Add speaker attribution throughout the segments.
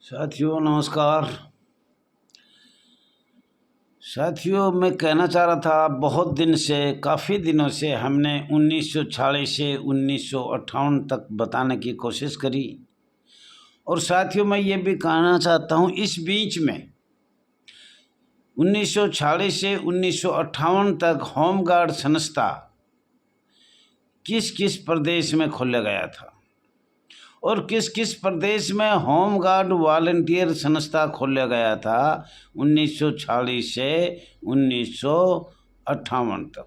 Speaker 1: साथियों नमस्कार। साथियों मैं कहना चाह रहा था, बहुत दिन से काफ़ी दिनों से हमने 1946 से 1958 तक बताने की कोशिश करी। और साथियों मैं ये भी कहना चाहता हूँ, इस बीच में 1946 से 1958 तक होमगार्ड संस्था किस किस प्रदेश में खोला गया था और किस किस प्रदेश में होमगार्ड वॉलंटियर संस्था खोला गया था 1946 से 1958 तक।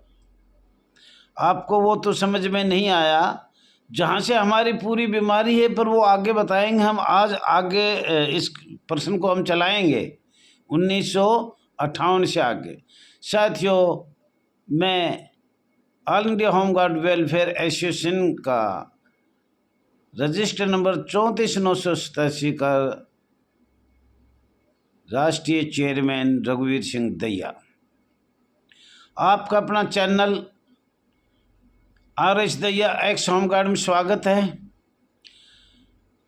Speaker 1: आपको वो तो समझ में नहीं आया, जहाँ से हमारी पूरी बीमारी है, पर वो आगे बताएंगे हम। आज आगे इस प्रश्न को हम चलाएंगे 1958 से आगे। साथियों मैं all India home guard welfare association का रजिस्टर नंबर 34,987 का राष्ट्रीय चेयरमैन रघुवीर सिंह दहिया, आपका अपना channel RS Dahiya x home guard में स्वागत है।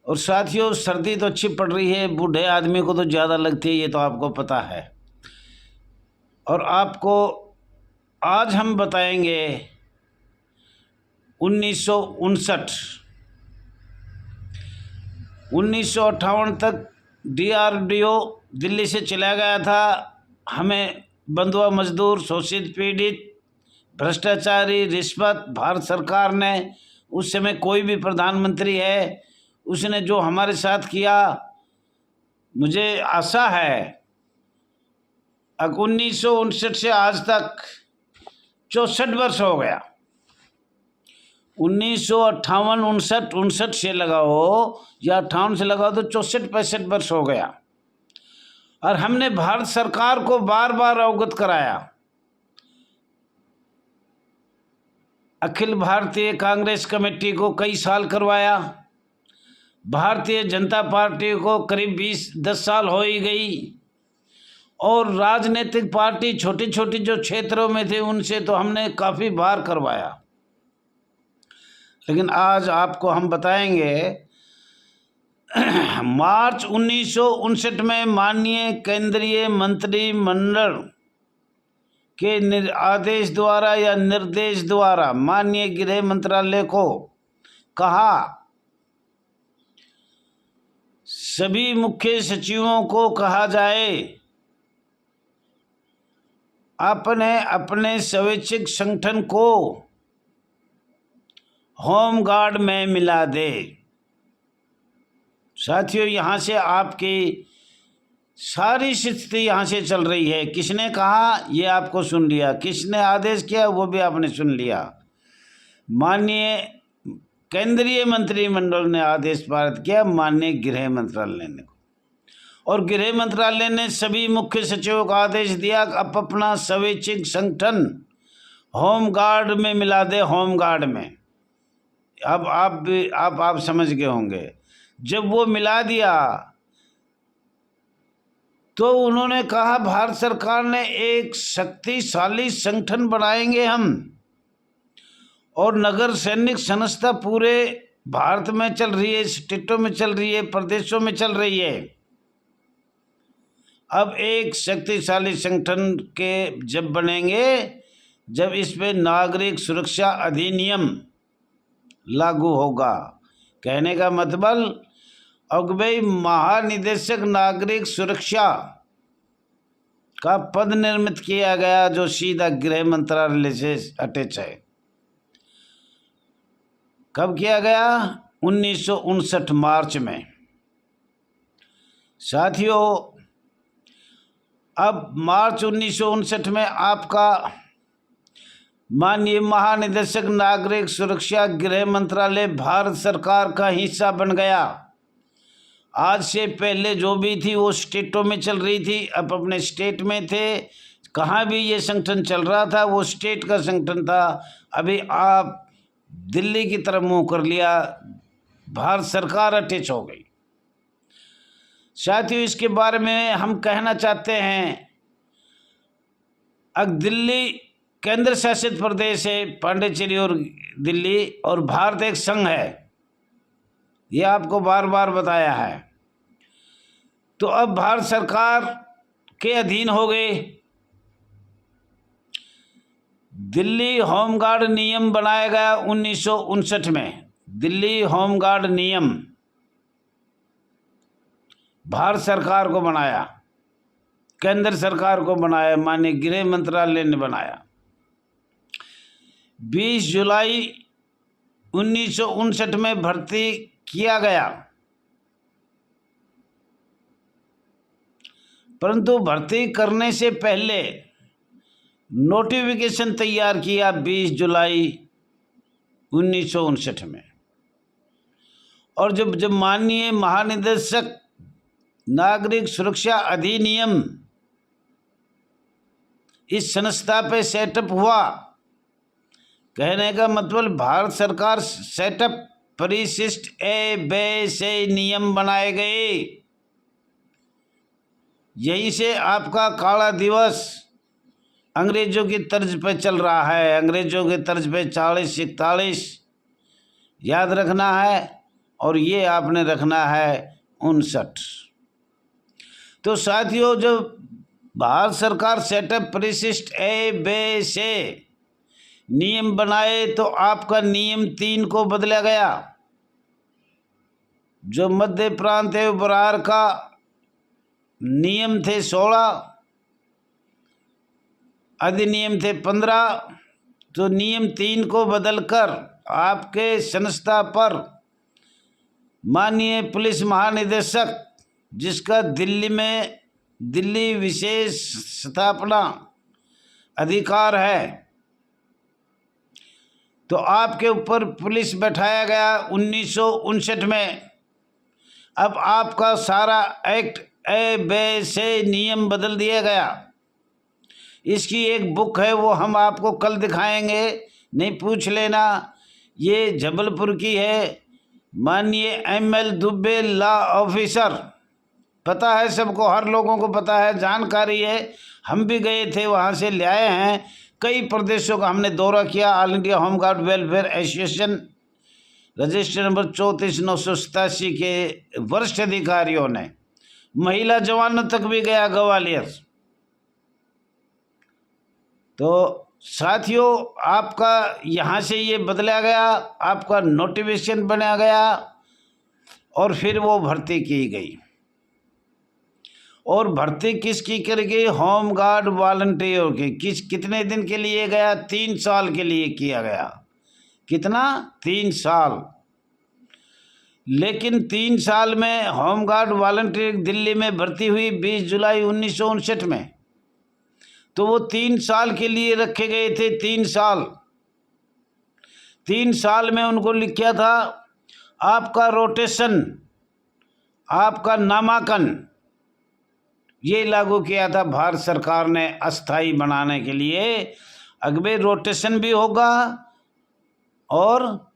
Speaker 1: और साथियों सर्दी तो अच्छी पड़ रही है, बूढ़े आदमी को तो ज़्यादा लगती है, ये तो आपको पता है। और आपको आज हम बताएंगे 1958 तक DRDO दिल्ली से चला गया था। हमें बंधुआ मजदूर, शोषित, पीड़ित, भ्रष्टाचारी, रिश्वत, भारत सरकार ने, उस समय कोई भी प्रधानमंत्री है, उसने जो हमारे साथ किया, मुझे आशा है 1959 से आज तक 64 वर्ष हो गया। 1958, 59 से लगाओ या 58 से लगाओ तो 64-65 वर्ष हो गया। और हमने भारत सरकार को बार बार अवगत कराया। अखिल भारतीय कांग्रेस कमेटी को कई साल करवाया, भारतीय जनता पार्टी को करीब 10 साल हो ही गई, और राजनीतिक पार्टी छोटी छोटी जो क्षेत्रों में थे उनसे तो हमने काफ़ी बार करवाया। लेकिन आज आपको हम बताएंगे मार्च 1959 में माननीय केंद्रीय मंत्रिमंडल के आदेश द्वारा या निर्देश द्वारा माननीय गृह मंत्रालय को कहा, सभी मुख्य सचिवों को कहा जाए अपने अपने स्वैच्छिक संगठन को होमगार्ड में मिला दे। साथियों यहाँ से आपकी सारी स्थिति यहाँ से चल रही है। किसने कहा ये आपको सुन लिया, किसने आदेश किया वो भी आपने सुन लिया। माननीय केंद्रीय मंत्रिमंडल ने आदेश पारित किया माननीय गृह मंत्रालय ने, और गृह मंत्रालय ने सभी मुख्य सचिवों को आदेश दिया अब अपना स्वैच्छिक संगठन होमगार्ड में मिला दे। होमगार्ड में अब आप समझ गए होंगे। जब वो मिला दिया तो उन्होंने कहा भारत सरकार ने एक शक्तिशाली संगठन बनाएंगे हम, और नगर सैनिक संस्था पूरे भारत में चल रही है, स्टेटों में चल रही है, प्रदेशों में चल रही है। अब एक शक्तिशाली संगठन के जब बनेंगे, जब इस पे नागरिक सुरक्षा अधिनियम लागू होगा। कहने का मतलब अब भाई महानिदेशक नागरिक सुरक्षा का पद निर्मित किया गया, जो सीधा गृह मंत्रालय से अटैच है। कब किया गया? 1959 मार्च में। साथियों अब मार्च 1959 में आपका माननीय महानिदेशक नागरिक सुरक्षा गृह मंत्रालय भारत सरकार का हिस्सा बन गया। आज से पहले जो भी थी वो स्टेटों में चल रही थी, अब अपने स्टेट में थे। कहाँ भी ये संगठन चल रहा था वो स्टेट का संगठन था। अभी आप दिल्ली की तरफ मुंह कर लिया, भारत सरकार अटैच हो गई। साथियों इसके बारे में हम कहना चाहते हैं, अब दिल्ली केंद्र शासित प्रदेश है, पांडिचेरी और दिल्ली, और भारत एक संघ है, ये आपको बार बार बताया है। तो अब भारत सरकार के अधीन हो गए। दिल्ली होमगार्ड नियम बनाया गया 1959 में। दिल्ली होमगार्ड नियम भारत सरकार को बनाया, केंद्र सरकार को बनाया, माननीय गृह मंत्रालय ने बनाया। 20 जुलाई 1959 में भर्ती किया गया, परंतु भर्ती करने से पहले नोटिफिकेशन तैयार किया 20 जुलाई 1959 में। और जब माननीय महानिदेशक नागरिक सुरक्षा अधिनियम इस संस्था पे सेटअप हुआ, कहने का मतलब भारत सरकार सेटअप परिशिष्ट ए बे से नियम बनाए गए। यहीं से आपका काला दिवस अंग्रेजों की तर्ज पे चल रहा है। अंग्रेजों के तर्ज पे 40-41 याद रखना है, और ये आपने रखना है 59। तो साथियों, जब भारत सरकार सेटअप परिशिष्ट ए बे से नियम बनाए तो आपका नियम 3 को बदला गया। जो मध्य प्रांत एवं बरार का नियम थे 16, अधिनियम थे 15, तो नियम 3 को बदलकर आपके संस्था पर माननीय पुलिस महानिदेशक, जिसका दिल्ली विशेष स्थापना अधिकार है, तो आपके ऊपर पुलिस बैठाया गया 1959 में। अब आपका सारा एक्ट ए बे से नियम बदल दिया गया। इसकी एक बुक है, वो हम आपको कल दिखाएंगे, नहीं पूछ लेना। ये जबलपुर की है, माननीय ML दुबे लॉ ऑफिसर, पता है सबको, हर लोगों को पता है, जानकारी है। हम भी गए थे, वहाँ से ले आए हैं। कई प्रदेशों का हमने दौरा किया। All India home guard welfare association register number 34,987 के वरिष्ठ अधिकारियों ने, महिला जवानों तक भी गया, ग्वालियर। तो साथियों, आपका यहाँ से ये बदला गया, आपका नोटिफिकेशन बनाया गया, और फिर वो भर्ती की गई। और भर्ती किसकी कर गई? होमगार्ड वॉलंटियर की। कितने दिन के लिए गया? 3 साल के लिए किया गया। कितना? 3 साल। लेकिन 3 साल में होमगार्ड वॉलंटियर दिल्ली में भर्ती हुई 20 जुलाई 1959 में, तो वो 3 साल के लिए रखे गए थे। 3 साल। 3 साल में उनको लिखा था आपका रोटेशन, आपका नामांकन, ये लागू किया था भारत सरकार ने अस्थाई बनाने के लिए। अगले रोटेशन भी होगा और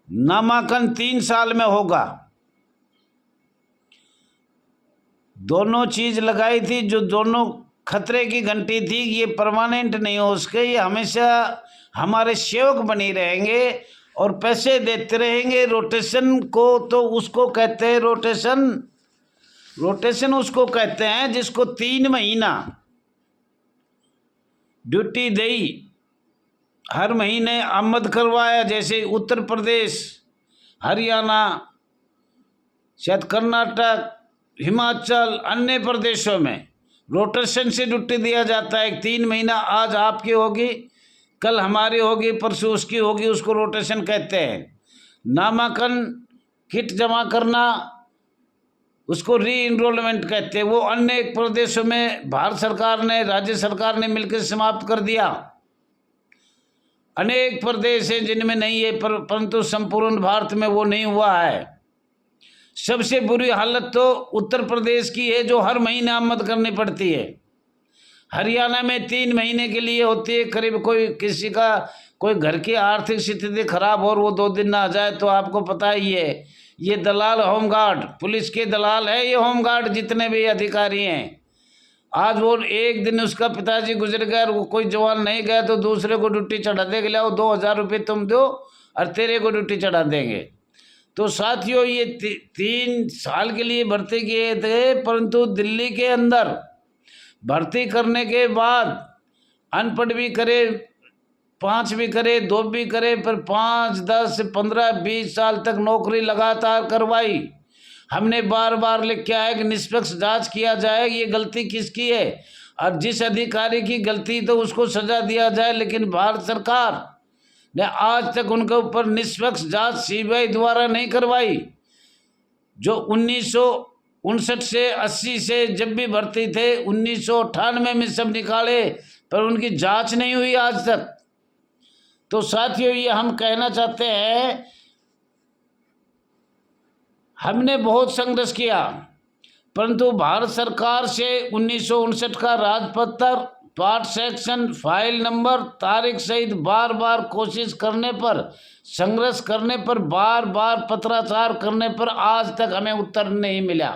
Speaker 1: नामांकन 3 साल में होगा। दोनों चीज लगाई थी, जो दोनों खतरे की घंटी थी। ये परमानेंट नहीं हो उसके, ये हमेशा हमारे सेवक बनी रहेंगे और पैसे देते रहेंगे। रोटेशन को तो उसको कहते हैं रोटेशन उसको कहते हैं जिसको 3 महीना ड्यूटी दी, हर महीने आमद करवाया। जैसे उत्तर प्रदेश, हरियाणा, शायद कर्नाटक, हिमाचल, अन्य प्रदेशों में रोटेशन से ड्यूटी दिया जाता है। 3 महीना आज आपकी होगी, कल हमारी होगी, परसों उसकी होगी, उसको रोटेशन कहते हैं। नामांकन किट जमा करना, उसको री इनरोलमेंट कहते हैं। वो अन्य प्रदेशों में भारत सरकार ने, राज्य सरकार ने मिलकर समाप्त कर दिया। अनेक प्रदेश हैं जिनमें नहीं है, परंतु संपूर्ण भारत में वो नहीं हुआ है। सबसे बुरी हालत तो उत्तर प्रदेश की है, जो हर महीने आमद करनी पड़ती है। हरियाणा में 3 महीने के लिए होती है। करीब किसी का कोई घर की आर्थिक स्थिति खराब हो और वो 2 दिन ना आ जाए, तो आपको पता ही है, ये दलाल होमगार्ड, पुलिस के दलाल है ये होमगार्ड, जितने भी अधिकारी हैं। आज वो एक दिन उसका पिताजी गुजर गया और वो कोई जवान नहीं गया, तो दूसरे को ड्यूटी चढ़ा देंगे, लाओ 2000 रुपये तुम दो और तेरे को ड्यूटी चढ़ा देंगे। तो साथियों ये 3 साल के लिए भर्ती किए थे, परंतु दिल्ली के अंदर भर्ती करने के बाद अनपढ़ भी करे, 5 भी करे, 2 भी करे, पर 5, 10, 15, 20 साल तक नौकरी लगातार करवाई। हमने बार बार लिख के आया कि निष्पक्ष जांच किया जाए, ये गलती किसकी है, और जिस अधिकारी की गलती तो उसको सजा दिया जाए। लेकिन भारत सरकार ने आज तक उनके ऊपर निष्पक्ष जांच सीबीआई द्वारा नहीं करवाई। जो 1959 से 80 से जब भी भर्ती थे, 1998 में सब निकाले, पर उनकी जांच नहीं हुई आज तक। तो साथियों ये हम कहना चाहते हैं, हमने बहुत संघर्ष किया, परंतु भारत सरकार से 1959 का राजपत्र, पार्ट सेक्शन, फाइल नंबर, तारीख सहित बार बार कोशिश करने पर, संघर्ष करने पर, बार बार पत्राचार करने पर आज तक हमें उत्तर नहीं मिला।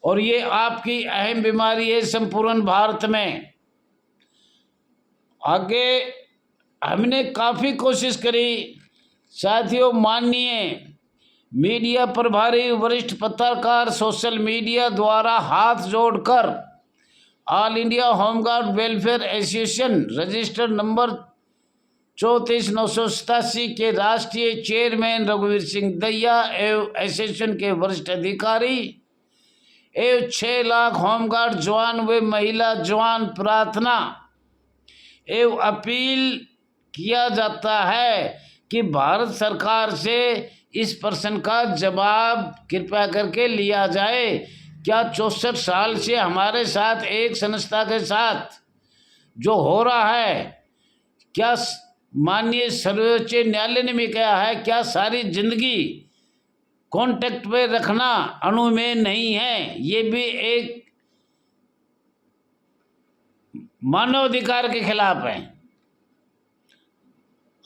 Speaker 1: और ये आपकी अहम बीमारी है संपूर्ण भारत में। आगे हमने काफ़ी कोशिश करी साथियों। माननीय मीडिया प्रभारी वरिष्ठ पत्रकार सोशल मीडिया द्वारा हाथ जोड़कर all India home guard welfare association registered number 34,987 के राष्ट्रीय चेयरमैन रघुवीर सिंह दहिया एवं एसोसिएशन के वरिष्ठ अधिकारी एवं 6 लाख होमगार्ड जवान व महिला जवान प्रार्थना एवं अपील किया जाता है कि भारत सरकार से इस प्रश्न का जवाब कृपया करके लिया जाए। क्या 64 साल से हमारे साथ एक संस्था के साथ जो हो रहा है, क्या माननीय सर्वोच्च न्यायालय ने भी कहा है, क्या सारी जिंदगी कांटेक्ट में रखना अनुमेय नहीं है? ये भी एक मानवाधिकार के खिलाफ है।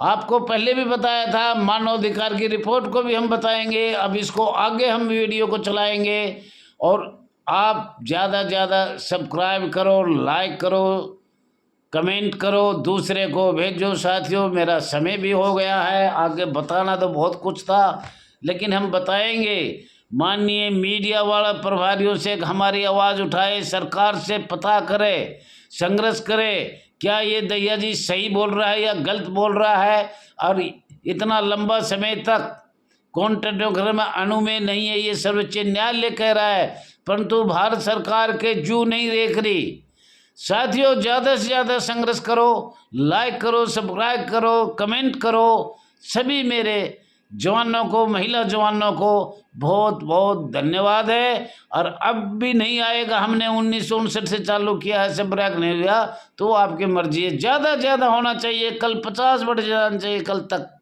Speaker 1: आपको पहले भी बताया था, मानवाधिकार की रिपोर्ट को भी हम बताएंगे। अब इसको आगे हम वीडियो को चलाएंगे। और आप ज़्यादा ज़्यादा सब्सक्राइब करो, लाइक करो, कमेंट करो, दूसरे को भेजो। साथियों मेरा समय भी हो गया है, आगे बताना तो बहुत कुछ था, लेकिन हम बताएंगे। माननीय मीडिया वाला प्रभारियों से हमारी आवाज़ उठाए, सरकार से पता करे, संघर्ष करे, क्या ये दहिया जी सही बोल रहा है या गलत बोल रहा है। और इतना लंबा समय तक कॉन्ट्रैक्ट में अनुमेय नहीं है, ये सर्वोच्च न्यायालय कह रहा है, परंतु भारत सरकार के जू नहीं देख रही। साथियों ज़्यादा से ज़्यादा संघर्ष करो, लाइक करो, सब्सक्राइब करो, कमेंट करो। सभी मेरे जवानों को, महिला जवानों को बहुत बहुत धन्यवाद है। और अब भी नहीं आएगा, हमने 1959 से चालू किया है, सब ब्रेक नहीं हुआ, तो आपकी मर्जी है। ज़्यादा ज़्यादा होना चाहिए, कल 50 बढ़ जाना चाहिए कल तक।